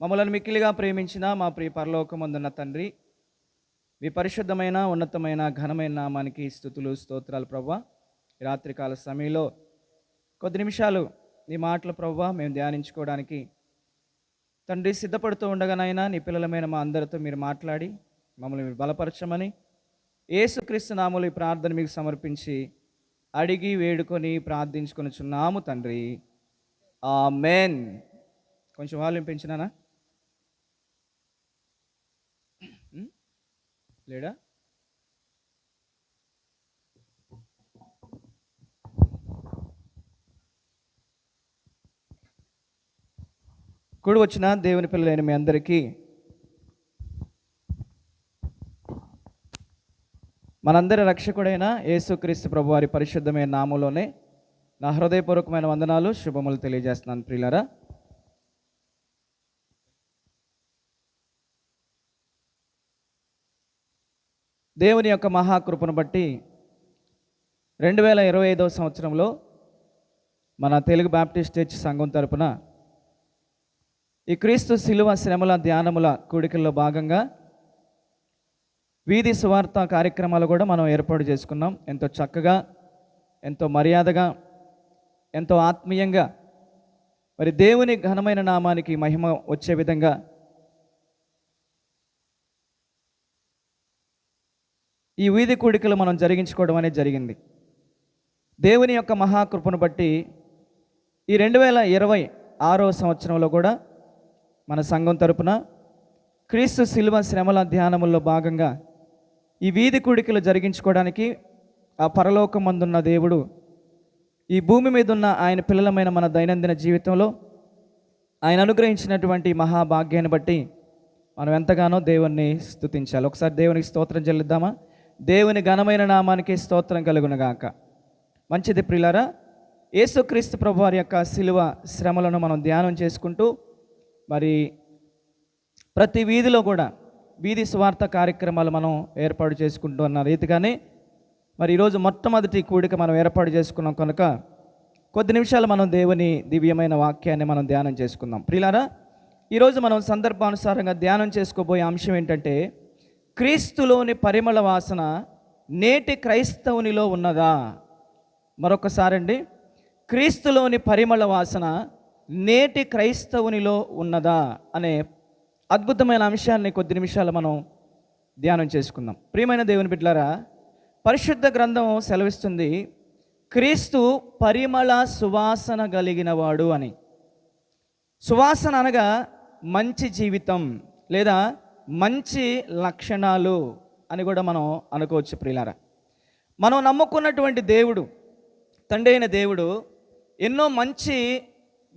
మమ్మలను మిక్కిలిగా ప్రేమించిన మా ప్రియ పరలోకమందున్న తండ్రి, మీ పరిశుద్ధమైన ఉన్నతమైన ఘనమైన నామానికి స్తుతులు స్తోత్రాలు ప్రభువా. ఈ రాత్రికాల సమయంలో కొద్ది నిమిషాలు నీ మాటలు ప్రభువా మేము ధ్యానించుకోవడానికి తండ్రి సిద్ధపడుతూ ఉండగానైనా నీ పిల్లలమైన మా అందరితో మీరు మాట్లాడి మమ్మల్ని మీరు బలపరచమని యేసుక్రీస్తు నామములో ఈ ప్రార్థన మీకు సమర్పించి అడిగి వేడుకొని ప్రార్థించుకొనుచున్నాము తండ్రి, ఆమేన్. కొంచెం వాల్యూమ్ పెంచినానా? లేడా? కూడి వచ్చిన దేవుని పిల్లలైన మీ అందరికీ మనందరి రక్షకుడైన యేసుక్రీస్తు ప్రభువారి పరిశుద్ధమైన నామములోనే నా హృదయపూర్వకమైన వందనాలు శుభములు తెలియజేస్తున్నాను ప్రియులారా. దేవుని యొక్క మహాకృపను బట్టి 2025 సంవత్సరంలో మన తెలుగు బాప్టిస్ట్ చర్చ్ సంఘం తరపున ఈ క్రీస్తు శిలువ శ్రమల ధ్యానముల కూడికల్లో భాగంగా వీధి సువార్త కార్యక్రమాలు కూడా మనం ఏర్పాటు చేసుకున్నాం. ఎంతో చక్కగా, ఎంతో మర్యాదగా, ఎంతో ఆత్మీయంగా, మరి దేవుని ఘనమైన నామానికి మహిమ వచ్చే విధంగా ఈ వీధి కూడికలు మనం జరిగించుకోవడం అనేది జరిగింది. దేవుని యొక్క మహాకృపను బట్టి ఈ 2026 సంవత్సరంలో కూడా మన సంఘం తరపున క్రీస్తు శిలువ శ్రమల ధ్యానముల్లో భాగంగా ఈ వీధి కూడికలు జరిగించుకోవడానికి ఆ పరలోకమందున్న దేవుడు ఈ భూమి మీద ఉన్న ఆయన పిల్లలమైన మన దైనందిన జీవితంలో ఆయన అనుగ్రహించినటువంటి మహాభాగ్యాన్ని బట్టి మనం ఎంతగానో దేవుణ్ణి స్తుతించాలి. ఒకసారి దేవునికి స్తోత్రం చెల్లిద్దామా? దేవుని ఘనమైన నామానికి స్తోత్రం కలుగునుగాక. మంచిది ప్రియులారా, యేసుక్రీస్తు ప్రభువారి యొక్క శిలువ శ్రమలను మనం ధ్యానం చేసుకుంటూ మరి ప్రతి వీధిలో కూడా వీధి స్వార్థ కార్యక్రమాలు మనం ఏర్పాటు చేసుకుంటూ ఉన్న రీతిగానే మరి ఈరోజు మొట్టమొదటి కూడిక మనం ఏర్పాటు చేసుకున్నాం కనుక కొద్ది నిమిషాలు మనం దేవుని దివ్యమైన వాక్యాన్ని మనం ధ్యానం చేసుకుందాం. ప్రియులారా, ఈరోజు మనం సందర్భానుసారంగా ధ్యానం చేసుకోబోయే అంశం ఏంటంటే, క్రీస్తులోని పరిమళ వాసన నేటి క్రైస్తవునిలో ఉన్నదా? మరొకసారండి, క్రీస్తులోని పరిమళ వాసన నేటి క్రైస్తవునిలో ఉన్నదా అనే అద్భుతమైన అంశాన్ని కొద్ది నిమిషాలు మనం ధ్యానం చేసుకుందాం. ప్రియమైన దేవుని బిడ్డలారా, పరిశుద్ధ గ్రంథం సెలవిస్తుంది క్రీస్తు పరిమళ సువాసన కలిగినవాడు అని. సువాసన అనగా మంచి జీవితం లేదా మంచి లక్షణాలు అని కూడా మనం అనుకోవచ్చు. ప్రియులారా, మనం నమ్ముకున్నటువంటి దేవుడు, తండ్రి అయిన దేవుడు ఎన్నో మంచి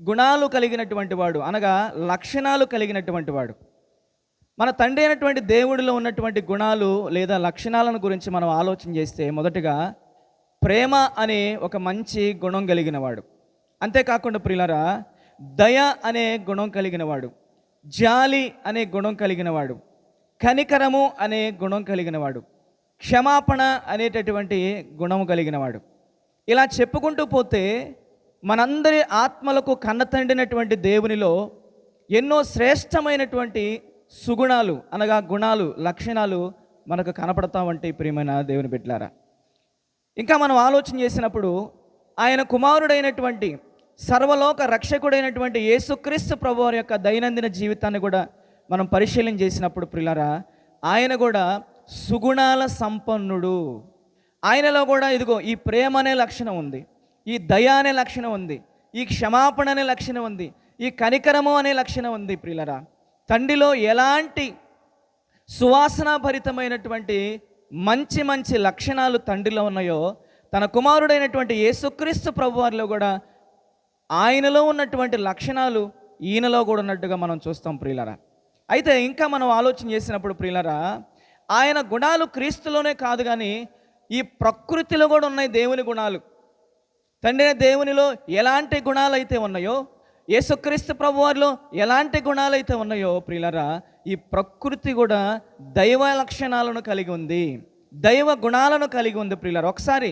గుణాలు కలిగినటువంటి వాడు, అనగా లక్షణాలు కలిగినటువంటి వాడు. మన తండ్రి అయినటువంటి దేవుడిలో ఉన్నటువంటి గుణాలు లేదా లక్షణాలను గురించి మనం ఆలోచన చేస్తే మొదటగా ప్రేమ అనే ఒక మంచి గుణం కలిగినవాడు. అంతేకాకుండా ప్రియులారా, దయ అనే గుణం కలిగినవాడు, జాలి అనే గుణం కలిగినవాడు, కనికరము అనే గుణం కలిగినవాడు, క్షమాపణ అనేటటువంటి గుణము కలిగినవాడు. ఇలా చెప్పుకుంటూ పోతే మనందరి ఆత్మలకు కన్నతండినటువంటి దేవునిలో ఎన్నో శ్రేష్టమైనటువంటి సుగుణాలు అనగా గుణాలు, లక్షణాలు మనకు కనపడతామంటే ప్రియమైన దేవుని బిడ్డలారా, ఇంకా మనం ఆలోచన చేసినప్పుడు ఆయన కుమారుడైనటువంటి సర్వలోక రక్షకుడైనటువంటి యేసుక్రీస్తు ప్రభువారి యొక్క దైనందిన జీవితాన్ని కూడా మనం పరిశీలన చేసినప్పుడు ప్రియులారా, ఆయన కూడా సుగుణాల సంపన్నుడు. ఆయనలో కూడా ఇదిగో ఈ ప్రేమ అనే లక్షణం ఉంది, ఈ దయ అనే లక్షణం ఉంది, ఈ క్షమాపణ అనే లక్షణం ఉంది, ఈ కనికరము అనే లక్షణం ఉంది. ప్రియులారా, తండ్రిలో ఎలాంటి సువాసనాభరితమైనటువంటి మంచి మంచి లక్షణాలు తండ్రిలో ఉన్నాయో తన కుమారుడైనటువంటి యేసుక్రీస్తు ప్రభువారిలో కూడా ఆయనలో ఉన్నటువంటి లక్షణాలు ఈయనలో కూడా ఉన్నట్టుగా మనం చూస్తాం ప్రియులారా. అయితే ఇంకా మనం ఆలోచన చేసినప్పుడు ప్రియులారా, ఆయన గుణాలు క్రీస్తులోనే కాదు కానీ ఈ ప్రకృతిలో కూడా ఉన్నాయి దేవుని గుణాలు. తండ్రి దేవునిలో ఎలాంటి గుణాలు అయితే ఉన్నాయో, యేసుక్రీస్తు ప్రభువారిలో ఎలాంటి గుణాలు అయితే ఉన్నాయో ప్రియులారా, ఈ ప్రకృతి కూడా దైవ లక్షణాలను కలిగి ఉంది, దైవ గుణాలను కలిగి ఉంది ప్రియులారా. ఒకసారి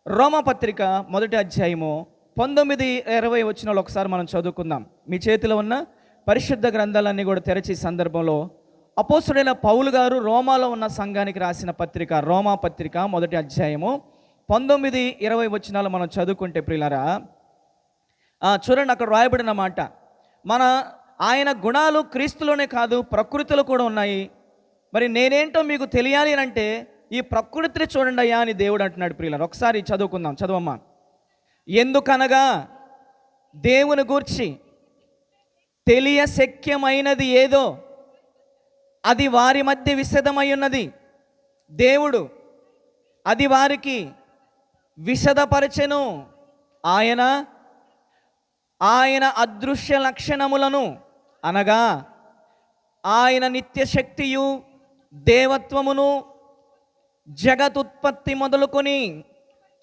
రోమపత్రిక 1వ అధ్యాయము 19-20 వచనాలు ఒకసారి మనం చదువుకుందాం. మీ చేతిలో ఉన్న పరిశుద్ధ గ్రంథాలన్నీ కూడా తెరచి సందర్భంలో అపోస్తుడైన పౌలు గారు రోమాలో ఉన్న సంఘానికి రాసిన పత్రిక, రోమా పత్రిక 1వ అధ్యాయము 19-20 వచనాలు మనం చదువుకుంటే ప్రియులారా, చూడండి, అక్కడ రాయబడిన మాట, ఆయన గుణాలు క్రీస్తులోనే కాదు ప్రకృతిలో కూడా ఉన్నాయి. మరి నేనేంటో మీకు తెలియాలి అని అంటే ఈ ప్రకృతిని చూడండి అయ్యా అని దేవుడు అంటున్నాడు. ప్రియులారా, ఒకసారి చదువుకుందాం, చదవమ్మా. ఎందుకనగా దేవుని గూర్చి తెలియశక్యమైనది ఏదో అది వారి మధ్య విశదమై ఉన్నది. దేవుడు అది వారికి విశదపరచెను. ఆయన అదృశ్య లక్షణములను అనగా ఆయన నిత్యశక్తియు దేవత్వమును జగతుత్పత్తి మొదలుకొని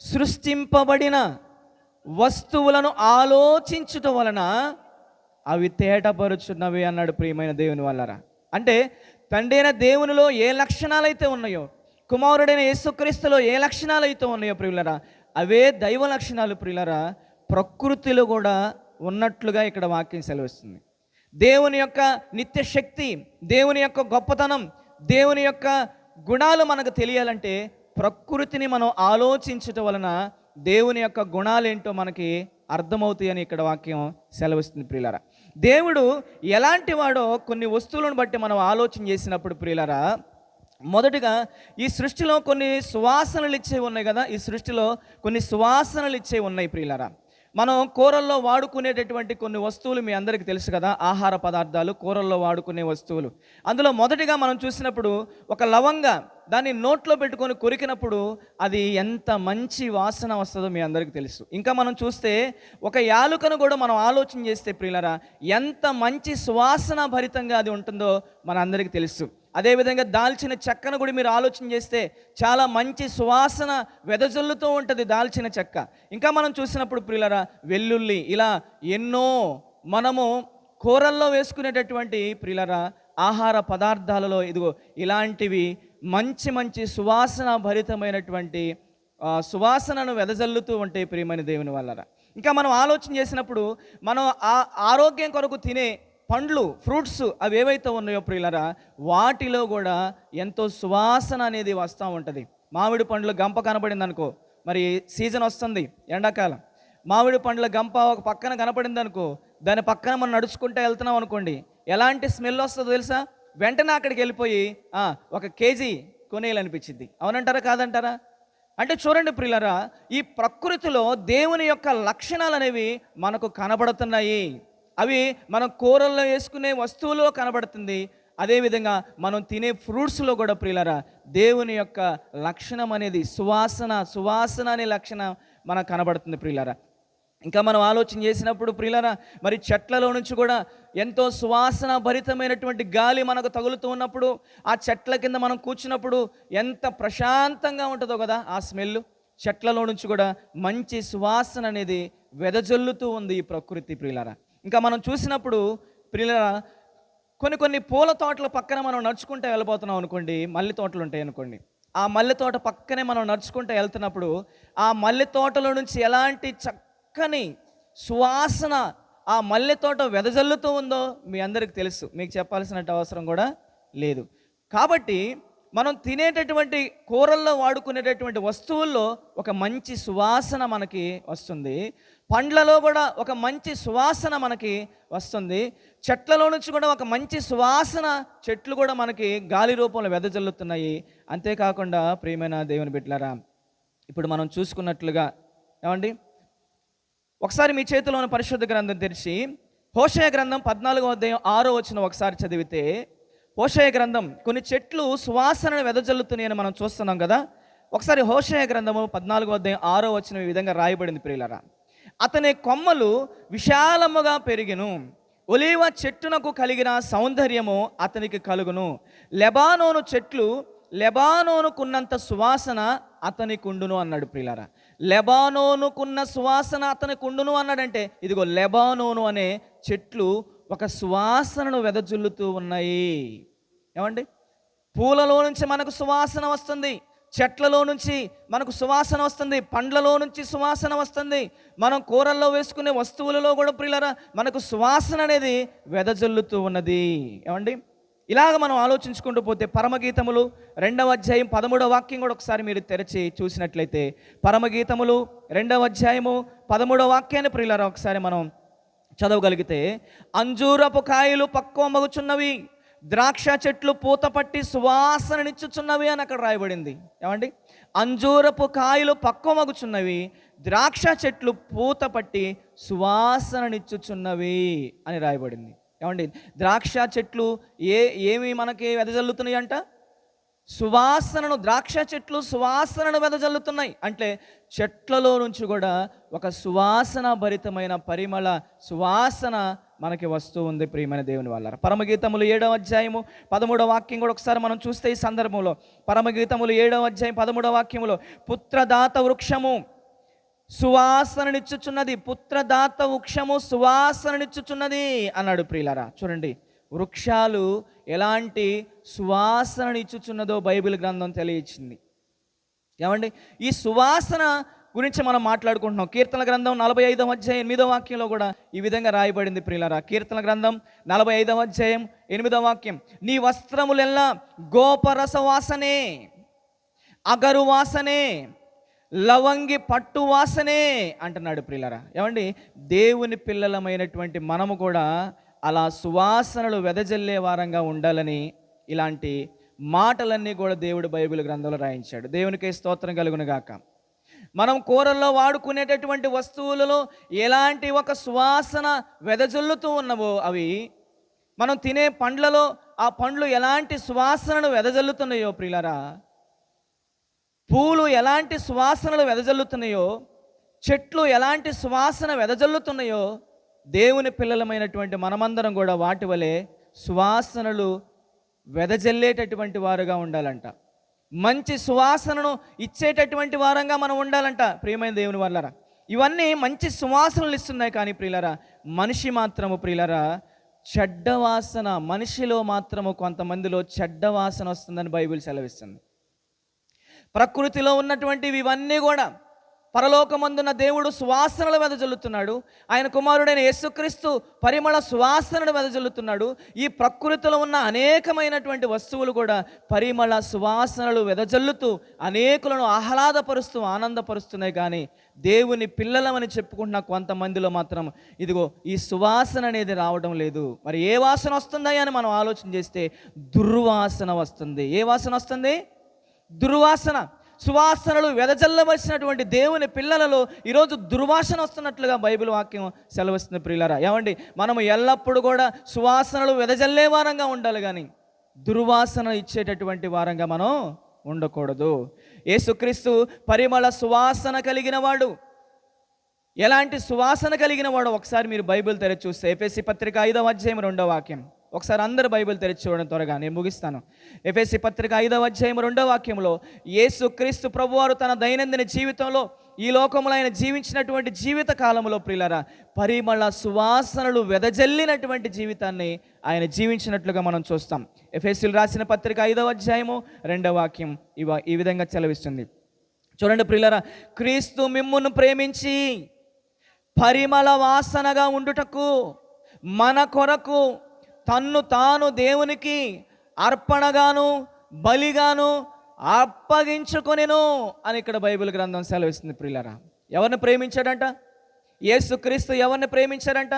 సృష్టింపబడిన వస్తువులను ఆలోచించుట వలన అవి తేటపరుచున్నవి అన్నాడు. ప్రియమైన దేవుని వల్లరా, అంటే తండ్రి అయిన దేవునిలో ఏ లక్షణాలైతే ఉన్నాయో, కుమారుడైన యేసుక్రీస్తులో ఏ లక్షణాలైతే ఉన్నాయో ప్రియులరా, అవే దైవ లక్షణాలు ప్రియులరా ప్రకృతిలో కూడా ఉన్నట్లుగా ఇక్కడ వాక్యం సెలవిస్తుంది. దేవుని యొక్క నిత్యశక్తి, దేవుని యొక్క గొప్పతనం, దేవుని యొక్క గుణాలు మనకు తెలియాలంటే ప్రకృతిని మనం ఆలోచించటం వలన దేవుని యొక్క గుణాలేంటో మనకి అర్థమవుతాయని ఇక్కడ వాక్యం సెలవిస్తుంది. ప్రియులారా, దేవుడు ఎలాంటి వాడో కొన్ని వస్తువులను బట్టి మనం ఆలోచన చేసినప్పుడు ప్రియులారా, మొదటిగా ఈ సృష్టిలో కొన్ని సువాసనలు ఇచ్చే ఉన్నాయి కదా, ఈ సృష్టిలో కొన్ని సువాసనలు ఇచ్చే ఉన్నాయి ప్రియులారా. మనం కూరల్లో వాడుకునేటటువంటి కొన్ని వస్తువులు మీ అందరికీ తెలుసు కదా, ఆహార పదార్థాలు, కూరల్లో వాడుకునే వస్తువులు. అందులో మొదటిగా మనం చూసినప్పుడు ఒక లవంగ, దాన్ని నోట్లో పెట్టుకొని కొరికినప్పుడు అది ఎంత మంచి వాసన వస్తుందో మీ అందరికీ తెలుసు. ఇంకా మనం చూస్తే ఒక యాలుకను కూడా మనం ఆలోచన చేస్తే ప్రియులరా ఎంత మంచి సువాసన భరితంగా అది ఉంటుందో మన అందరికీ తెలుసు. అదేవిధంగా దాల్చిన చెక్కను కూడా మీరు ఆలోచన చేస్తే చాలా మంచి సువాసన వెదజల్లుతూ ఉంటుంది దాల్చిన చెక్క. ఇంకా మనం చూసినప్పుడు ప్రియులరా వెల్లుల్లి, ఇలా ఎన్నో మనము కూరల్లో వేసుకునేటటువంటి ప్రియులరా ఆహార పదార్థాలలో ఇదిగో ఇలాంటివి మంచి మంచి సువాసన భరితమైనటువంటి సువాసనను వెదజల్లుతూ ఉంటాయి ప్రియమైన దేవుని వల్లరా. ఇంకా మనం ఆలోచన చేసినప్పుడు మనం ఆరోగ్యం కొరకు తినే పండ్లు, ఫ్రూట్స్ అవి ఏవైతే ఉన్నాయో ప్రియులరా వాటిలో కూడా ఎంతో సువాసన అనేది వస్తూ ఉంటుంది. మామిడి పండ్ల గంప కనపడింది అనుకో, మరి సీజన్ వస్తుంది ఎండాకాలం, మామిడి పండ్ల గంప ఒక పక్కన కనపడింది అనుకో, దాని పక్కన మనం నడుచుకుంటూ వెళ్తున్నాం అనుకోండి, ఎలాంటి స్మెల్ వస్తుందో తెలుసా? వెంటనే అక్కడికి వెళ్ళిపోయి 1 కేజీ కొనేయాలనిపించింది. అవునంటారా కాదంటారా? అంటే చూడండి ప్రియులరా, ఈ ప్రకృతిలో దేవుని యొక్క లక్షణాలు అనేవి మనకు కనబడుతున్నాయి. అవి మనం కూరల్లో వేసుకునే వస్తువులో కనబడుతుంది. అదేవిధంగా మనం తినే ఫ్రూట్స్లో కూడా ప్రియులరా దేవుని యొక్క లక్షణం అనేది సువాసన అనే లక్షణం మనకు కనబడుతుంది ప్రియులరా. ఇంకా మనం ఆలోచన చేసినప్పుడు ప్రియులరా మరి చెట్లలో నుంచి కూడా ఎంతో సువాసన భరితమైనటువంటి గాలి మనకు తగులుతూ ఉన్నప్పుడు ఆ చెట్ల కింద మనం కూర్చున్నప్పుడు ఎంత ప్రశాంతంగా ఉంటుందో కదా ఆ స్మెల్. చెట్లలో నుంచి కూడా మంచి సువాసన అనేది వెదజల్లుతూ ఉంది ఈ ప్రకృతి ప్రియులరా. ఇంకా మనం చూసినప్పుడు ప్రియులరా కొన్ని పూల తోటల పక్కన మనం నడుచుకుంటూ వెళ్ళిపోతున్నాం అనుకోండి, మల్లె తోటలు ఉంటాయి అనుకోండి, ఆ మల్లె తోట పక్కనే మనం నడుచుకుంటూ వెళ్తున్నప్పుడు ఆ మల్లె తోటలో నుంచి ఎలాంటి చక్కని సువాసన ఆ మల్లె తోట వెదజల్లుతూ ఉందో మీ అందరికి తెలుసు, మీకు చెప్పాల్సిన అవసరం కూడా లేదు. కాబట్టి మనం తినేటటువంటి కూరల్లో వాడుకునేటటువంటి వస్తువుల్లో ఒక మంచి సువాసన మనకి వస్తుంది, పండ్లలో కూడా ఒక మంచి సువాసన మనకి వస్తుంది, చెట్లలో నుంచి కూడా ఒక మంచి సువాసన చెట్లు కూడా మనకి గాలి రూపంలో వెదజల్లుతున్నాయి. అంతేకాకుండా ప్రియమైన దేవుని బిడ్డలారా, ఇప్పుడు మనం చూసుకున్నట్లుగా ఏమండి, ఒకసారి మీ చేతిలో ఉన్న పరిశుద్ధ గ్రంథం తెరిచి హోషేయ గ్రంథం 14వ అధ్యాయం 6వ వచనం ఒకసారి చదివితే, హోషేయ గ్రంథం కొన్ని చెట్లు సువాసనను వెదజల్లుతున్నాయని మనం చూస్తున్నాం కదా. ఒకసారి హోషేయ గ్రంథము 14వ అధ్యాయం 6వ వచనం ఈ విధంగా రాయబడింది ప్రియులరా. అతని కొమ్మలు విశాలముగా పెరిగెను, ఒలీవ చెట్టునకు కలిగిన సౌందర్యము అతనికి కలుగును, లెబానోను చెట్లు లెబానోనుకున్నంత సువాసన అతనికి ఉండును అన్నాడు ప్రియులారా. లెబానోనుకున్న సువాసన అతనికి ఉండును అన్నాడంటే ఇదిగో లెబానోను అనే చెట్లు ఒక సువాసనను వెదజల్లుతూ ఉన్నాయి. ఏమండి, పూలలో నుంచి మనకు సువాసన వస్తుంది, చెట్లలో నుంచి మనకు సువాసన వస్తుంది, పండ్లలో నుంచి సువాసన వస్తుంది, మనం కూరల్లో వేసుకునే వస్తువులలో కూడా ప్రియులారా మనకు సువాసన అనేది వెదజల్లుతూ ఉన్నది. ఏమండి, ఇలాగ మనం ఆలోచించుకుంటూ పోతే పరమగీతములు 2వ అధ్యాయం 13వ వాక్యం కూడా ఒకసారి మీరు తెరచి చూసినట్లయితే, పరమగీతములు 2వ అధ్యాయము 13వ వాక్యాన్ని ప్రియులారా ఒకసారి మనం చదవగలిగితే, అంజూరపు కాయలు పక్వమగుచున్నవి, ద్రాక్ష చెట్లు పూత పట్టి సువాసననిచ్చుచున్నవి అని అక్కడ రాయబడింది. ఏమండి, అంజూరపు కాయలు పక్వమగుచున్నవి, ద్రాక్ష చెట్లు పూత పట్టి సువాసననిచ్చుచున్నవి అని రాయబడింది. ఏమండి, ద్రాక్ష చెట్లు ఏమి మనకి వెదజల్లుతున్నాయి అంట? సువాసనను. ద్రాక్ష చెట్లు సువాసనను వెదజల్లుతున్నాయి అంటే చెట్లలో నుంచి కూడా ఒక సువాసన భరితమైన పరిమళ సువాసన మనకి వస్తూ ఉంది. ప్రియమైన దేవుని వాళ్ళ పరమగీతములు 7వ అధ్యాయము 13వ వాక్యం కూడా ఒకసారి మనం చూస్తే ఈ సందర్భంలో పరమగీతములు 7వ అధ్యాయం 13వ వాక్యములో, పుత్రదాత వృక్షము సువాసననిచ్చుచున్నది, పుత్రదాత వృక్షము సువాసననిచ్చుచున్నది అన్నాడు. ప్రియులారా చూడండి, వృక్షాలు ఎలాంటి సువాసననిచ్చుచున్నదో బైబిల్ గ్రంథం తెలియచింది. ఏమండి, ఈ సువాసన గురించి మనం మాట్లాడుకుంటున్నాం. కీర్తన గ్రంథం 45వ అధ్యాయం 8వ వాక్యంలో కూడా ఈ విధంగా రాయబడింది. ప్రియులారా, కీర్తన గ్రంథం 45వ అధ్యాయం 8వ వాక్యం, నీ వస్త్రములెల్లా గోపరస వాసనే, అగరు వాసనే, లవంగి పట్టు వాసనే అంటున్నాడు. ప్రియులారా, ఏమండి, దేవుని పిల్లలమైనటువంటి మనము కూడా అలా సువాసనలు వెదజల్లే వారంగా ఉండాలని ఇలాంటి మాటలన్నీ కూడా దేవుడు బైబిల్ గ్రంథంలో రాయించాడు. దేవునికి స్తోత్రం కలుగును గాక. మనం కూరల్లో వాడుకునేటటువంటి వస్తువులలో ఎలాంటి ఒక సువాసన వెదజల్లుతూ ఉన్నవో అవి, మనం తినే పండ్లలో ఆ పండ్లు ఎలాంటి సువాసనను వెదజల్లుతున్నాయో ప్రియులారా, పూలు ఎలాంటి సువాసనలు వెదజల్లుతున్నాయో, చెట్లు ఎలాంటి సువాసన వెదజల్లుతున్నాయో, దేవుని పిల్లలమైనటువంటి మనమందరం కూడా వాటి వలె సువాసనలు వెదజల్లేటటువంటి వారుగా ఉండాలంట. మంచి సువాసనను ఇచ్చేటటువంటి వారంగా మనం ఉండాలంట. ప్రియమైన దేవుని వాళ్ళరా, ఇవన్నీ మంచి సువాసనలు ఇస్తున్నాయి. కానీ ప్రియులరా, మనిషి మాత్రము ప్రియులరా చెడ్డ వాసన, మనిషిలో మాత్రము కొంతమందిలో చెడ్డ వాసన వస్తుందని బైబిల్ సెలవిస్తుంది. ప్రకృతిలో ఉన్నటువంటివి ఇవన్నీ కూడా పరలోకమందున్న దేవుడు సువాసనలు వెదజల్లుతున్నాడు. ఆయన కుమారుడైన యేసుక్రీస్తు పరిమళ సువాసనను వెదజల్లుతున్నాడు. ఈ ప్రకృతిలో ఉన్న అనేకమైనటువంటి వస్తువులు కూడా పరిమళ సువాసనలు వెదజల్లుతూ అనేకులను ఆహ్లాదపరుస్తూ ఆనందపరుస్తున్నాయి. కానీ దేవుని పిల్లలమని చెప్పుకుంటున్న కొంతమందిలో మాత్రం ఇదిగో ఈ సువాసన అనేది రావడం లేదు. మరి ఏ వాసన వస్తుందా అని మనం ఆలోచన చేస్తే దుర్వాసన వస్తుంది. ఏ వాసన వస్తుంది? దుర్వాసన. సువాసనలు వెదజల్లవలసినటువంటి దేవుని పిల్లలలో ఈరోజు దుర్వాసన వస్తున్నట్లుగా బైబిల్ వాక్యం సెలవిస్తుంది. ప్రియులారా, ఏమండి, మనము ఎల్లప్పుడూ కూడా సువాసనలు వెదజల్లే వారంగా ఉండాలి, కానీ దుర్వాసన ఇచ్చేటటువంటి వారంగా మనం ఉండకూడదు. యేసుక్రీస్తు పరిమళ సువాసన కలిగిన వాడు. ఎలాంటి సువాసన కలిగిన వాడు ఒకసారి మీరు బైబిల్ తెరచి చూస్తే ఎఫెసీ పత్రిక 5వ అధ్యాయం 2వ వాక్యం. ఒకసారి అందరు బైబిల్ తెరిచి చూడడం త్వరగా, నేను ముగిస్తాను. ఎఫెసీ పత్రిక 5వ అధ్యాయం 2వ వాక్యంలో, యేసుక్రీస్తు ప్రభువారు తన దైనందిన జీవితంలో ఈ లోకంలో ఆయన జీవించినటువంటి జీవిత కాలంలో ప్రియులారా పరిమళ సువాసనలు వెదజల్లినటువంటి జీవితాన్ని ఆయన జీవించినట్లుగా మనం చూస్తాం. ఎఫెసీయులు రాసిన పత్రిక 5వ అధ్యాయము 2వ వాక్యం ఈ విధంగా సెలవిస్తుంది. చూడండి ప్రియులారా, క్రీస్తు మిమ్మును ప్రేమించి పరిమళ వాసనగా ఉండుటకు మన కొరకు తన్ను తాను దేవునికి అర్పణగాను బలిగాను అప్పగించుకొనెను అని ఇక్కడ బైబిల్ గ్రంథం సెలవిస్తుంది. ప్రియులారా, ఎవరిని ప్రేమించాడంట? యేసుక్రీస్తు ఎవరిని ప్రేమించాడంట?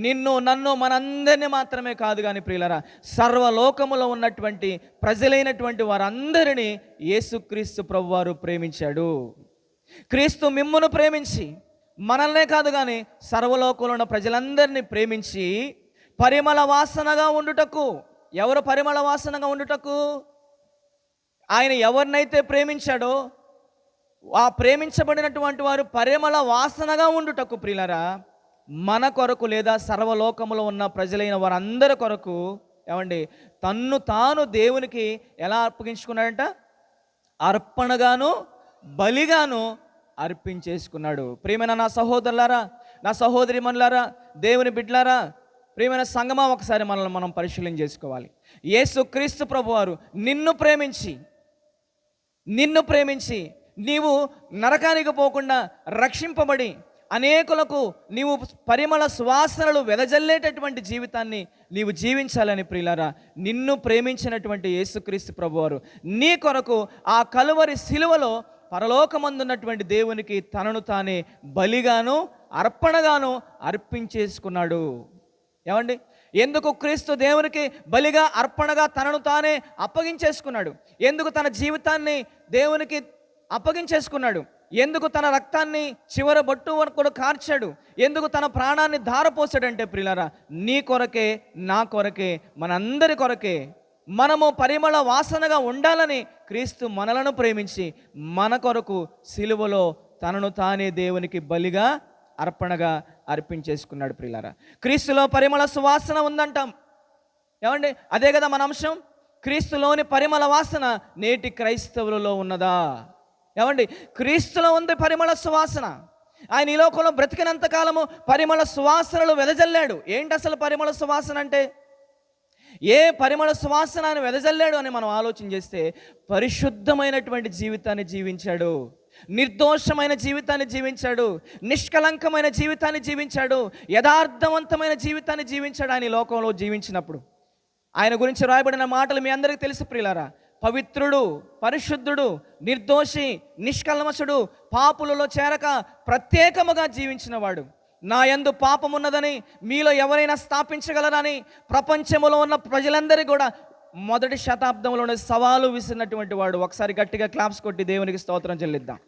నిన్ను నన్ను మనందరినీ మాత్రమే కాదు కానీ ప్రియులారా సర్వలోకములో ఉన్నటువంటి ప్రజలైనటువంటి వారందరినీ యేసుక్రీస్తు ప్రభువారు ప్రేమించాడు. క్రీస్తు మిమ్మును ప్రేమించి మనల్నే కాదు కానీ సర్వలోకంలో ఉన్న ప్రజలందరినీ ప్రేమించి పరిమళ వాసనగా ఉండుటకు. ఎవరు పరిమళ వాసనగా ఉండుటకు? ఆయన ఎవరినైతే ప్రేమించాడో ఆ ప్రేమించబడినటువంటి వారు పరిమళ వాసనగా ఉండుటకు ప్రియులారా మన కొరకు లేదా సర్వలోకములో ఉన్న ప్రజలైన వారందరి కొరకు ఏమండి తన్ను తాను దేవునికి ఎలా అర్పించుకున్నాడంట? అర్పణగాను బలిగాను అర్పించేసుకున్నాడు. ప్రియమైన నా సహోదరులారా, నా సహోదరిమణులారా, దేవుని బిడ్డలారా, ప్రియమైన సంగమా, ఒకసారి మనల్ని మనం పరిశీలన చేసుకోవాలి. యేసుక్రీస్తు ప్రభువారు నిన్ను ప్రేమించి నిన్ను ప్రేమించి నీవు నరకానికి పోకుండా రక్షింపబడి అనేకులకు నీవు పరిమళ సువాసనలు వెదజల్లేటటువంటి జీవితాన్ని నీవు జీవించాలని ప్రియులారా, నిన్ను ప్రేమించినటువంటి యేసుక్రీస్తు ప్రభువారు నీ కొరకు ఆ కలువరి శిలువలో పరలోకమందున్నటువంటి దేవునికి తనను తానే బలిగాను అర్పణగాను అర్పించేసుకున్నాడు. ఏమండి, ఎందుకు క్రీస్తు దేవునికి బలిగా అర్పణగా తనను తానే అప్పగించేసుకున్నాడు? ఎందుకు తన జీవితాన్ని దేవునికి అప్పగించేసుకున్నాడు? ఎందుకు తన రక్తాన్ని చివరి బొట్టు వరకు కార్చాడు? ఎందుకు తన ప్రాణాన్ని ధారపోసాడంటే ప్రియులారా, నీ కొరకే, నా కొరకే, మనందరి కొరకే. మనము పరిమళ వాసనగా ఉండాలని క్రీస్తు మనలను ప్రేమించి మన కొరకు సిలువలో తనను తానే దేవునికి బలిగా అర్పణగా అర్పించేసుకున్నాడు. ప్రియులారా, క్రీస్తులో పరిమళ సువాసన ఉందంటాం. ఏమండి, అదే కదా మన అంశం. క్రీస్తులోని పరిమళ వాసన నేటి క్రైస్తవులలో ఉన్నదా? ఏమండి, క్రీస్తులో ఉంది పరిమళ సువాసన. ఆయన ఈ లోకంలో బ్రతికినంత కాలము పరిమళ సువాసనలు వెదజల్లాడు. ఏంటి అసలు పరిమళ సువాసన అంటే? ఏ పరిమళ సువాసన ఆయన వెదజల్లాడు అని మనం ఆలోచన చేస్తే, పరిశుద్ధమైనటువంటి జీవితాన్ని జీవించాడు, నిర్దోషమైన జీవితాన్ని జీవించాడు, నిష్కలంకమైన జీవితాన్ని జీవించాడు, యథార్థవంతమైన జీవితాన్ని జీవించాడు. ఆయన ఈ లోకంలో జీవించినప్పుడు ఆయన గురించి రాయబడిన మాటలు మీ అందరికీ తెలుసు ప్రియులారా. పవిత్రుడు, పరిశుద్ధుడు, నిర్దోషి, నిష్కల్మషుడు, పాపులలో చేరక ప్రత్యేకముగా జీవించిన వాడు. నా యందు పాపమున్నదని మీలో ఎవరైనా స్థాపించగలరని ప్రపంచంలో ఉన్న ప్రజలందరికీ కూడా మొదటి శతాబ్దంలోనే సవాలు విసిరినటువంటి వాడు. ఒకసారి గట్టిగా క్లాప్స్ కొట్టి దేవునికి స్తోత్రం చెల్లిద్దాం.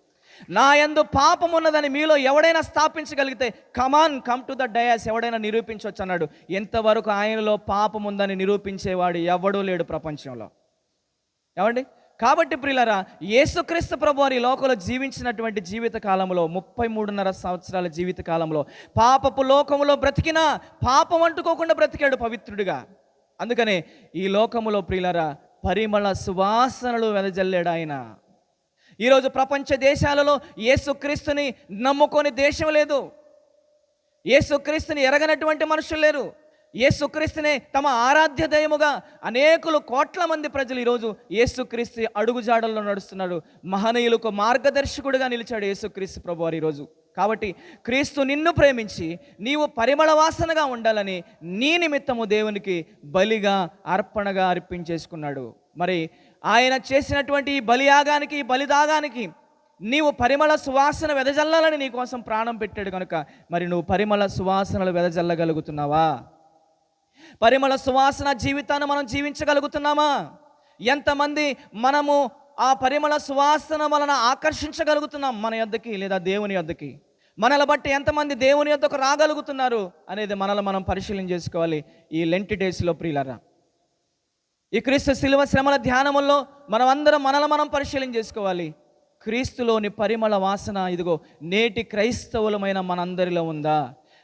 నా యందు పాపమున్నదని మీలో ఎవడైనా స్థాపించగలిగితే కమ్ టు ద డయాస్, ఎవడైనా నిరూపించవచ్చు అన్నాడు. ఎంతవరకు ఆయనలో పాపం ఉందని నిరూపించేవాడు ఎవడూ లేడు ప్రపంచంలో. ఏమండి, కాబట్టి ప్రియులారా, యేసుక్రీస్తు ప్రభువారు ఈ లోకంలో జీవించినటువంటి జీవిత కాలంలో 33.5 సంవత్సరాల జీవిత కాలంలో పాపపు లోకములో బ్రతికినా పాపం అంటుకోకుండా బ్రతికాడు పవిత్రుడిగా. అందుకనే ఈ లోకములో ప్రియులారా పరిమళ సువాసనలు వెదజల్లాడు ఆయన. ఈరోజు ప్రపంచ దేశాలలో యేసుక్రీస్తుని నమ్ముకొని దేశం లేదు, యేసుక్రీస్తుని ఎరగనటువంటి మనుషులు లేరు. యేసుక్రీస్తునే తమ ఆరాధ్య దైవముగా అనేకులు, కోట్ల మంది ప్రజలు ఈరోజు యేసుక్రీస్తు అడుగుజాడల్లో నడుస్తున్నారు. మహనీయులకు మార్గదర్శకుడిగా నిలిచాడు యేసుక్రీస్తు ప్రభువారు ఈరోజు. కాబట్టి క్రీస్తు నిన్ను ప్రేమించి నీవు పరిమళ వాసనగా ఉండాలని నీ నిమిత్తము దేవునికి బలిగా అర్పణగా అర్పించేసుకున్నాడు. మరి ఆయన చేసినటువంటి ఈ బలియాగానికి, ఈ బలిదాగానికి నీవు పరిమళ సువాసన వెదజల్లాలని నీ కోసం ప్రాణం పెట్టాడు కనుక మరి నువ్వు పరిమళ సువాసనలు వెదజల్లగలుగుతున్నావా? పరిమళ సువాసన జీవితాన్ని మనం జీవించగలుగుతున్నామా? ఎంతమంది మనము ఆ పరిమళ సువాసన వలన ఆకర్షించగలుగుతున్నాం మన యొద్దకి లేదా దేవుని యొద్దకి? మనల్ని బట్టి ఎంతమంది దేవుని యొద్దకు రాగలుగుతున్నారు అనేది మనల్ని మనం పరిశీలన చేసుకోవాలి ఈ లెంట్ డేస్లో ప్రియులారా. ఈ క్రీస్తు శిలువ శ్రమల ధ్యానముల్లో మనం అందరం మనల్ని మనం పరిశీలన చేసుకోవాలి. క్రీస్తులోని పరిమళ వాసన ఇదిగో నేటి క్రైస్తవులమైన మనందరిలో ఉందా?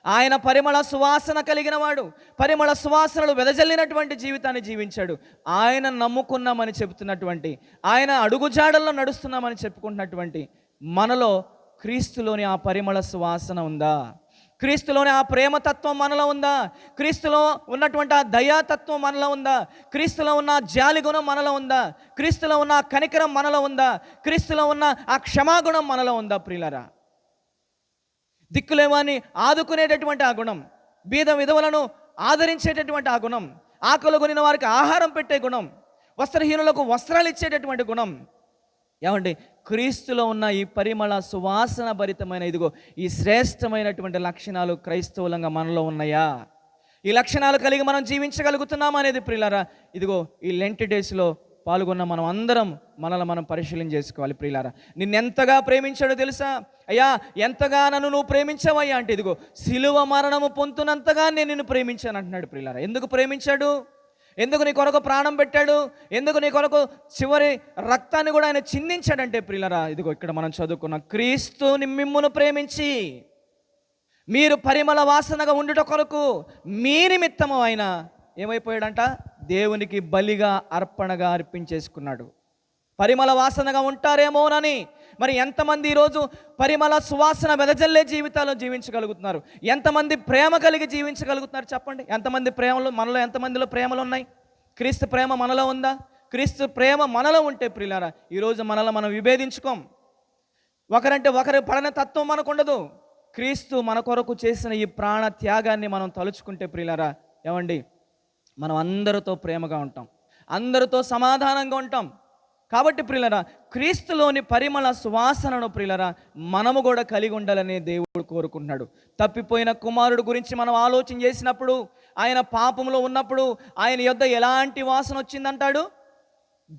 ఆయన పరిమళ సువాసన కలిగిన వాడు, పరిమళ సువాసనలు వెదజల్లినటువంటి జీవితాన్ని జీవించాడు. ఆయన నమ్ముకున్నామని చెబుతున్నటువంటి, ఆయన అడుగుజాడల్లో నడుస్తున్నామని చెప్పుకుంటున్నటువంటి మనలో క్రీస్తులోని ఆ పరిమళ సువాసన ఉందా? క్రీస్తులోని ఆ ప్రేమతత్వం మనలో ఉందా? క్రీస్తులో ఉన్నటువంటి ఆ దయాతత్వం మనలో ఉందా? క్రీస్తులో ఉన్న జాలి గుణం మనలో ఉందా? క్రీస్తులో ఉన్న కనికరం మనలో ఉందా? క్రీస్తులో ఉన్న ఆ క్షమాగుణం మనలో ఉందా? ప్రియులారా, దిక్కులేవాని ఆదుకునేటటువంటి ఆ గుణం, బీద విధవులను ఆదరించేటటువంటి ఆ గుణం, ఆకలి కొనిన వారికి ఆహారం పెట్టే గుణం, వస్త్రహీనులకు వస్త్రాలు ఇచ్చేటటువంటి గుణం, ఏమండి క్రీస్తులో ఉన్న ఈ పరిమళ సువాసన భరితమైన ఇదిగో ఈ శ్రేష్టమైనటువంటి లక్షణాలు క్రైస్తవులంగా మనలో ఉన్నాయా? ఈ లక్షణాలు కలిగి మనం జీవించగలుగుతున్నామా అనేది ప్రియులారా ఇదిగో ఈ లెంట్ డేస్లో పాల్గొన్న మనం అందరం మనల్ని మనం పరిశీలన చేసుకోవాలి. ప్రియులారా, నిన్నెంతగా ప్రేమించాడో తెలుసా? అయ్యా, ఎంతగా నన్ను నువ్వు ప్రేమించావయ్యా అంటే ఇదిగో సిలువ మరణము పొందునంతగా నేను నిన్ను ప్రేమించాను అంటున్నాడు. ప్రియులారా, ఎందుకు ప్రేమించాడు? ఎందుకు నీ కొరకు ప్రాణం పెట్టాడు? ఎందుకు నీ కొరకు చివరి రక్తాన్ని కూడా ఆయన చిందించాడంటే ప్రియులారా ఇదిగో ఇక్కడ మనం చదువుకున్న క్రీస్తు మిమ్మును ప్రేమించి మీరు పరిమళ వాసనగా ఉండుట కొరకు మీ నిమిత్తము ఆయన ఏమైపోయాడంట? దేవునికి బలిగా అర్పణగా అర్పించేసుకున్నాడు. పరిమళ వాసనగా ఉంటారేమోనని మరి ఎంతమంది ఈరోజు పరిమళ సువాసన వెదజల్లే జీవితాలు జీవించగలుగుతున్నారు? ఎంతమంది ప్రేమ కలిగి జీవించగలుగుతున్నారు చెప్పండి? ఎంతమంది ప్రేమలు మనలో, ఎంతమందిలో ప్రేమలు ఉన్నాయి? క్రీస్తు ప్రేమ మనలో ఉందా? క్రీస్తు ప్రేమ మనలో ఉంటే ప్రియులారా, ఈరోజు మనల్ని మనం విభేదించుకోం. ఒకరంటే ఒకరు పడని తత్వం మనకు ఉండదు. క్రీస్తు మన కొరకు చేసిన ఈ ప్రాణ త్యాగాన్ని మనం తలుచుకుంటే ప్రియులారా, ఏమండి, మనం అందరితో ప్రేమగా ఉంటాం, అందరితో సమాధానంగా ఉంటాం. కాబట్టి ప్రియులారా, క్రీస్తులోని పరిమళ సువాసనను ప్రియులారా మనము కూడా కలిగి ఉండాలని దేవుడు కోరుకుంటున్నాడు. తప్పిపోయిన కుమారుడు గురించి మనం ఆలోచన చేసినప్పుడు, ఆయన పాపంలో ఉన్నప్పుడు ఆయన యొద్ద ఎలాంటి వాసన వచ్చిందంటాడు?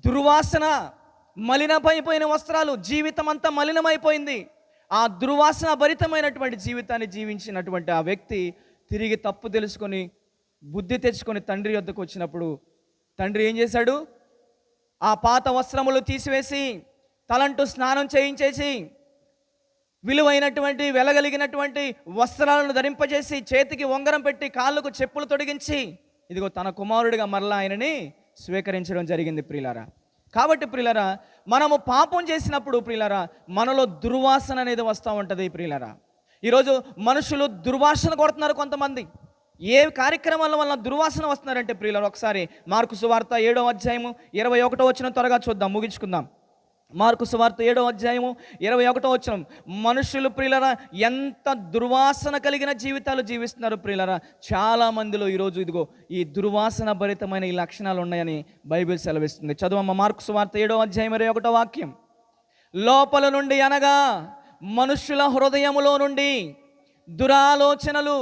దుర్వాసన, మలినమైపోయిన వస్త్రాలు, జీవితం అంతా మలినమైపోయింది. ఆ దుర్వాసన భరితమైనటువంటి జీవితాన్ని జీవించినటువంటి ఆ వ్యక్తి తిరిగి తప్పు తెలుసుకొని బుద్ధి తెచ్చుకొని తండ్రి యొద్దకు వచ్చినప్పుడు తండ్రి ఏం చేశాడు? ఆ పాత వస్త్రములు తీసివేసి తలంటూ స్నానం చేయించేసి విలువైనటువంటి వెలగలిగినటువంటి వస్త్రాలను ధరింపజేసి చేతికి ఉంగరం పెట్టి కాళ్ళకు చెప్పులు తొడిగించి ఇదిగో తన కుమారుడిగా మరలా ఆయనని స్వీకరించడం జరిగింది ప్రియులారా. కాబట్టి ప్రియులారా, మనము పాపం చేసినప్పుడు ప్రియులారా మనలో దుర్వాసన అనేది వస్తూ ఉంటుంది ప్రియులారా. ఈరోజు మనుషులు దుర్వాసన కొడుతున్నారు. కొంతమంది ఏ కార్యక్రమాల వల్ల దుర్వాసన వస్తున్నారంటే ప్రియులారా, ఒకసారి మార్కు సువార్త 7వ అధ్యాయము 21వ వచనం త్వరగా చూద్దాం, ముగించుకుందాం. మార్కు సువార్త 7వ అధ్యాయము 21వ వచనం. మనుషులు ప్రియులారా ఎంత దుర్వాసన కలిగిన జీవితాలు జీవిస్తున్నారు ప్రియులారా. చాలా మందిలో ఈరోజు ఇదిగో ఈ దుర్వాసన భరితమైన ఈ లక్షణాలు ఉన్నాయని బైబిల్ సెలవిస్తుంది. చదువమ్మ మార్కు సువార్త 7వ అధ్యాయం 21వ వాక్యం. లోపల నుండి అనగా మనుషుల హృదయములో నుండి దురాలోచనలు,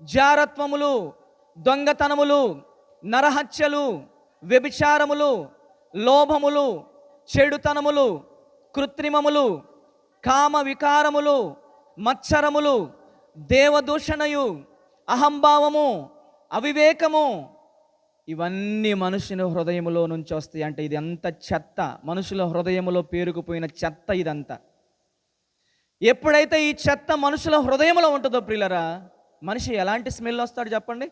జారత్వములు, దొంగతనములు, నరహత్యలు, వ్యభిచారములు, లోభములు, చెడుతనములు, కృత్రిమములు, కామ వికారములు, మత్సరములు, దేవదూషణయు, అహంభావము, అవివేకము, ఇవన్నీ మనుషుని హృదయములో నుంచి వస్తాయి. అంటే ఇది అంత చెత్త, మనుషుల హృదయములో పేరుకుపోయిన చెత్త ఇదంతా. ఎప్పుడైతే ఈ చెత్త మనుషుల హృదయంలో ఉంటుందో ప్రియులరా, మనిషి ఎలాంటి స్మెల్ వస్తాడు చెప్పండి?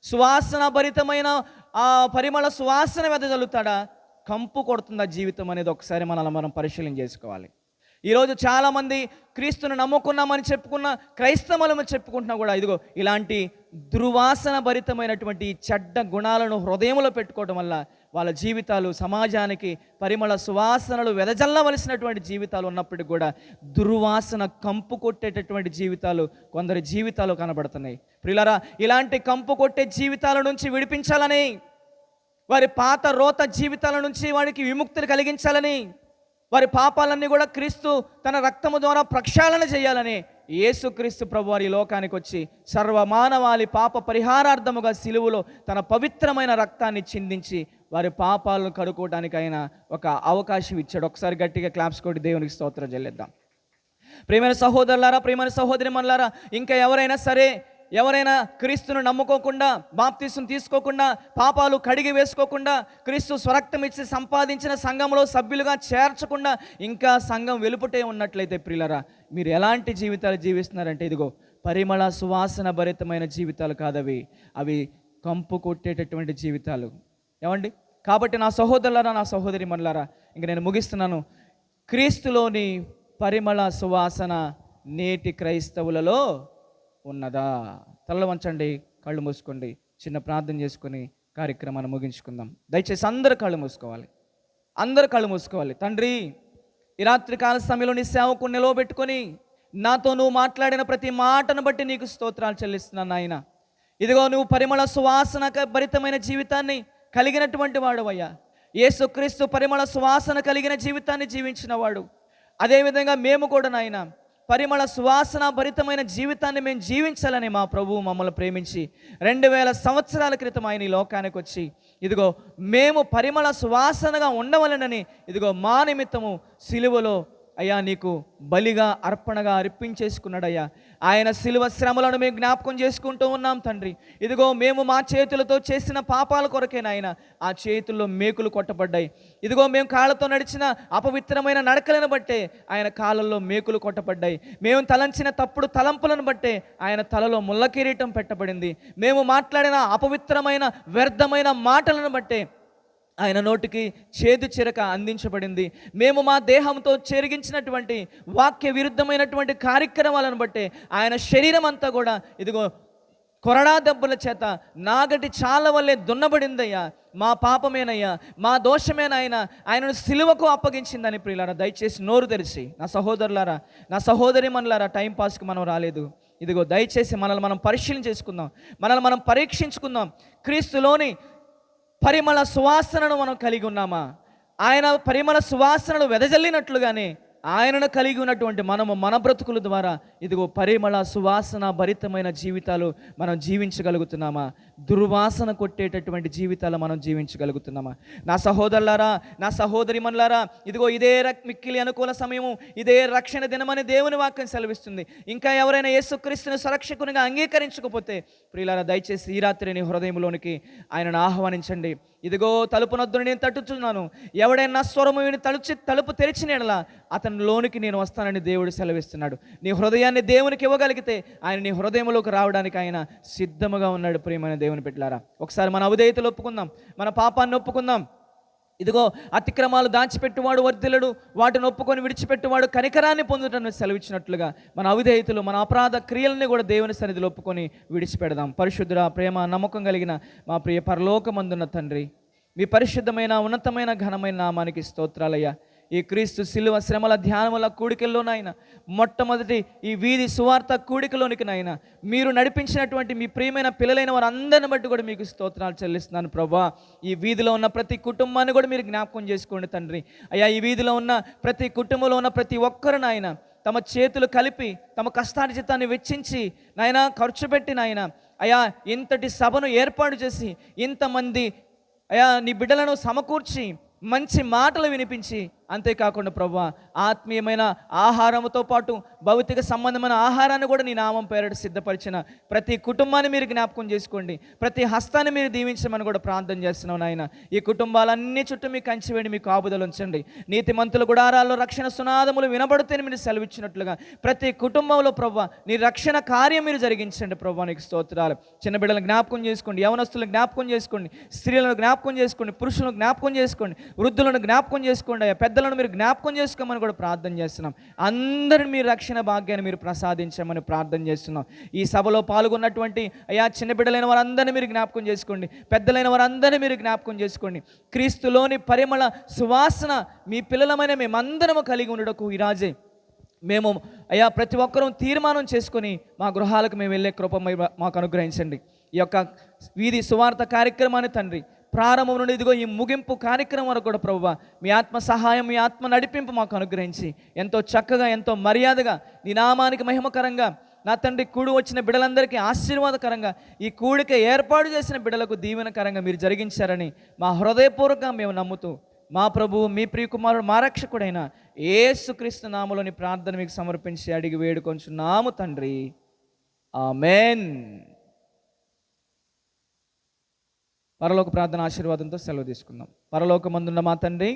సువాసన భరితమైన ఆ పరిమళ సువాసన వెదజల్లుతాడా? కంపు కొడుతుందా జీవితం అనేది ఒకసారి మనం పరిశీలన చేసుకోవాలి. ఈరోజు చాలామంది క్రీస్తుని నమ్ముకున్నామని చెప్పుకున్న క్రైస్తవులమని చెప్పుకుంటున్నా కూడా ఇదిగో ఇలాంటి దుర్వాసన భరితమైనటువంటి చెడ్డ గుణాలను హృదయంలో పెట్టుకోవడం వల్ల వాళ్ళ జీవితాలు సమాజానికి పరిమళ సువాసనలు వెదజల్లవలసినటువంటి జీవితాలు ఉన్నప్పటికీ కూడా దుర్వాసన కంపు కొట్టేటటువంటి జీవితాలు కొందరి జీవితాలు కనబడుతున్నాయి. ప్రియులారా, ఇలాంటి కంపు కొట్టే జీవితాల నుంచి విడిపించాలని, వారి పాత రోత జీవితాల నుంచి వారికి విముక్తిని కలిగించాలని, వారి పాపాలన్నీ కూడా క్రీస్తు తన రక్తము ద్వారా ప్రక్షాళన చేయాలని యేసుక్రీస్తు ప్రభు వారి లోకానికి వచ్చి సర్వమానవాళి పాప పరిహారార్థముగా సిలువలో తన పవిత్రమైన రక్తాన్ని చిందించి వారి పాపాలను కడుక్కోవడానికి ఆయన ఒక అవకాశం ఇచ్చాడు. ఒకసారి గట్టిగా క్లాప్స్ కొట్టి దేవునికి స్తోత్రం చెల్లిద్దాం. ప్రియమైన సహోదరులారా, ప్రియమైన సహోదరిమణులారా, ఇంకా ఎవరైనా క్రీస్తును నమ్ముకోకుండా, బాప్తిసం తీసుకోకుండా, పాపాలు కడిగి వేసుకోకుండా, క్రీస్తు స్వరక్తం ఇచ్చి సంపాదించిన సంఘంలో సభ్యులుగా చేర్చకుండా ఇంకా సంఘం వెలుపుటే ఉన్నట్లయితే ప్రియులారా, మీరు ఎలాంటి జీవితాలు జీవిస్తున్నారంటే ఇదిగో పరిమళ సువాసన భరితమైన జీవితాలు కాదవి, అవి కంపు కొట్టేటటువంటి జీవితాలు. ఏమండి? కాబట్టి నా సహోదరులారా, నా సహోదరి మనులారా, ఇంక నేను ముగిస్తున్నాను. క్రీస్తులోని పరిమళ సువాసన నేటి క్రైస్తవులలో ఉన్నదా? తలలు వంచండి, కళ్ళు మూసుకోండి, చిన్న ప్రార్థన చేసుకొని కార్యక్రమాన్ని ముగించుకుందాం. దయచేసి అందరు కళ్ళు మూసుకోవాలి. తండ్రి, ఈ రాత్రి కాల సమయంలో నీ సేవకుని నిలవబెట్టుకొని నాతో నువ్వు మాట్లాడిన ప్రతి మాటను బట్టి నీకు స్తోత్రాలు చెల్లిస్తున్నాను నాయన. ఇదిగో నువ్వు పరిమళ సువాసన భరితమైన జీవితాన్ని కలిగినటువంటి వాడు అయ్యా. యేసుక్రీస్తు పరిమళ సువాసన కలిగిన జీవితాన్ని జీవించిన వాడు. అదేవిధంగా మేము కూడా నాయన పరిమళ సువాసన భరితమైన జీవితాన్ని మేము జీవించాలని మా ప్రభువు మమ్మల్ని ప్రేమించి 2000 సంవత్సరాల క్రితం ఆయన ఈ లోకానికి వచ్చి ఇదిగో మేము పరిమళ సువాసనగా ఉండవలనని ఇదిగో మా నిమిత్తము సిలువలో అయ్యా నీకు బలిగా అర్పణగా అర్పించేసుకున్నాడయ్యా. ఆయన సిలువ శ్రమలను మేము జ్ఞాపకం చేసుకుంటూ ఉన్నాం తండ్రి. ఇదిగో మేము మా చేతులతో చేసిన పాపాల కొరకే నాయన ఆ చేతుల్లో మేకులు కొట్టబడ్డాయి. ఇదిగో మేము కాళ్ళతో నడిచిన అపవిత్రమైన నడకలను బట్టే ఆయన కాళ్ళల్లో మేకులు కొట్టబడ్డాయి. మేము తలంచిన తప్పుడు తలంపులను బట్టే ఆయన తలలో ముళ్ళ కిరీటం పెట్టబడింది. మేము మాట్లాడిన అపవిత్రమైన వ్యర్థమైన మాటలను బట్టే ఆయన నోటికి చేదు చిరక అందించబడింది. మేము మా దేహంతో చెరిగించినటువంటి వాక్య విరుద్ధమైనటువంటి కార్యక్రమాలను బట్టే ఆయన శరీరం అంతా కూడా ఇదిగో కొరడా దెబ్బల చేత నాగటి చాల వల్లే దున్నబడిందయ్యా, మా పాపమేనయ్యా, మా దోషమేనాయన ఆయనను సిలువకు అప్పగించిందని. ప్రియులారా, దయచేసి నోరు తెరిచి, నా సహోదరులారా, నా సహోదరిమణులారా, టైంపాస్కి మనం రాలేదు. ఇదిగో దయచేసి మనల్ని మనం పరిశీలన చేసుకుందాం, మనల్ని మనం పరీక్షించుకుందాం. క్రీస్తులోని పరిమళ సువాసనను మనం కలిగి ఉన్నామా? ఆయన పరిమళ సువాసనలు వెదజల్లినట్లుగానే ఆయనను కలిగి ఉన్నటువంటి మనము మన బ్రతుకుల ద్వారా ఇదిగో పరిమళ సువాసన భరితమైన జీవితాలు మనం జీవించగలుగుతున్నామా? దుర్వాసన కొట్టేటటువంటి జీవితాలు మనం జీవించగలుగుతున్నామా? నా సహోదరులారా, నా సహోదరిమణులారా, ఇదిగో ఇదే మిక్కిలి అనుకూల సమయము, ఇదే రక్షణ దినమని దేవుని వాక్యం సెలవిస్తుంది. ఇంకా ఎవరైనా యేసుక్రీస్తుని సురక్షకునిగా అంగీకరించకపోతే ప్రియులారా, దయచేసి ఈ రాత్రి నీ హృదయంలోనికి ఆయనను ఆహ్వానించండి. ఇదిగో తలుపు నొద్దును నేను తట్టుచున్నాను, ఎవడైనా స్వరము విని తలుపు తెరిచిన యెడల అతని లోనికి నేను వస్తానని దేవుడు సెలవిస్తున్నాడు. నీ హృదయాన్ని దేవునికి ఇవ్వగలిగితే ఆయన నీ హృదయంలోకి రావడానికి ఆయన సిద్ధముగా ఉన్నాడు. ప్రియమైన దేవుని బిడ్డలారా, ఒకసారి మన అవిధేయతలు ఒప్పుకుందాం, మన పాపాన్ని ఒప్పుకుందాం. ఇదిగో అతిక్రమాలు దాచిపెట్టువాడు వర్ధిల్లడు, వాటిని ఒప్పుకొని విడిచిపెట్టువాడు కనికరాన్ని పొందుటను సెలవిచ్చినట్లుగా మన అవిధేయతలు, మన అపరాధ క్రియల్ని కూడా దేవుని సన్నిధిలో ఒప్పుకొని విడిచిపెడదాం. పరిశుద్ధుడా, ప్రేమ, నమ్మకం కలిగిన మా ప్రియ పరలోకమందున్న తండ్రి, మీ పరిశుద్ధమైన ఉన్నతమైన ఘనమైన నామానికి స్తోత్రాలయ్యా. ఈ క్రీస్తు శిలువ శ్రమల ధ్యానముల కూడికల్లోనైనా, మొట్టమొదటి ఈ వీధి సువార్త కూడికలోనికి నైనా మీరు నడిపించినటువంటి మీ ప్రియమైన పిల్లలైన వారందరిని బట్టి కూడా మీకు స్తోత్రాలు చెల్లిస్తున్నాను ప్రభా. ఈ వీధిలో ఉన్న ప్రతి కుటుంబాన్ని కూడా మీరు జ్ఞాపకం చేసుకోండి తండ్రి. అయ్యా, ఈ వీధిలో ఉన్న ప్రతి కుటుంబంలో ఉన్న ప్రతి ఒక్కరు నాయన తమ చేతులు కలిపి తమ కష్టార్జితాన్ని వెచ్చించి నాయన ఖర్చు పెట్టి నాయన అయ్యా ఇంతటి సభను ఏర్పాటు చేసి ఇంతమంది అయ్యా నీ బిడ్డలను సమకూర్చి మంచి మాటలు వినిపించి, అంతేకాకుండా ప్రభువా ఆత్మీయమైన ఆహారంతో పాటు భౌతిక సంబంధమైన ఆహారాన్ని కూడా నీ నామం పేరిట సిద్ధపరిచిన ప్రతి కుటుంబాన్ని మీరు జ్ఞాపకం చేసుకోండి. ప్రతి హస్తాన్ని మీరు దీవించమని కూడా ప్రార్థన చేస్తున్నాం నాయన. ఈ కుటుంబాలన్నీ చుట్టూ మీకు కంచి వేడి మీకు కాపుదలు ఉంచండి. నీతిమంతుల గుడారాల్లో రక్షణ సునాదములు వినబడితేనే మీరు సెలవిచ్చినట్లుగా ప్రతి కుటుంబంలో ప్రభువా నీ రక్షణ కార్యం మీరు జరిగించండి ప్రభువా. నీకు స్తోత్రాలు. చిన్న బిడ్డలను జ్ఞాపకం చేసుకోండి, యవనస్తులను జ్ఞాపకం చేసుకోండి, స్త్రీలను జ్ఞాపకం చేసుకోండి, పురుషులను జ్ఞాపకం చేసుకోండి, వృద్ధులను జ్ఞాపకం చేసుకోండి, పెద్దలను మీరు జ్ఞాపకం చేసుకోమని కూడా ప్రార్థన చేస్తున్నాం. అందరిని మీరు రక్షణ భాగ్యాన్ని మీరు ప్రసాదించమని ప్రార్థన చేస్తున్నాం. ఈ సభలో పాల్గొన్నటువంటి అయ్యా చిన్న బిడ్డలైన వారందరినీ మీరు జ్ఞాపకం చేసుకోండి, పెద్దలైన వారందరినీ మీరు జ్ఞాపకం చేసుకోండి. క్రీస్తులోని పరిమళ సువాసన మీ పిల్లలమైన మేమందరము కలిగి ఉండటకు ఈరాజే మేము అయ్యా ప్రతి ఒక్కరూ తీర్మానం చేసుకొని మా గృహాలకు మేము వెళ్ళే కృప మాకు అనుగ్రహించండి. ఈ యొక్క వీధి సువార్త కార్యక్రమాన్ని తండ్రి ప్రారంభం నుండి ఇదిగో ఈ ముగింపు కార్యక్రమం వరకు కూడా ప్రభువా మీ ఆత్మ సహాయం, మీ ఆత్మ నడిపింపు మాకు అనుగ్రహించి ఎంతో చక్కగా, ఎంతో మర్యాదగా నీ నామానికి మహిమకరంగా నా తండ్రి కూడి వచ్చిన బిడ్డలందరికీ ఆశీర్వాదకరంగా ఈ కూడిక ఏర్పాటు చేసిన బిడ్డలకు దీవెనకరంగా మీరు జరిగించారని మా హృదయపూర్వకంగా మేము నమ్ముతూ మా ప్రభువు మీ ప్రియకుమారుడు మా రక్షకుడైన యేసుక్రీస్తు నామములోని ప్రార్థన మీకు సమర్పించి అడిగి వేడుకొంచున్నాము తండ్రి. ఆమేన్. పరలోక ప్రార్థన ఆశీర్వాదంతో సెలవు తీసుకుందాం. పరలోకమందున్న మా తండ్రి,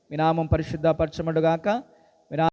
మీ నామం పరిశుద్ధపరచబడుగాక.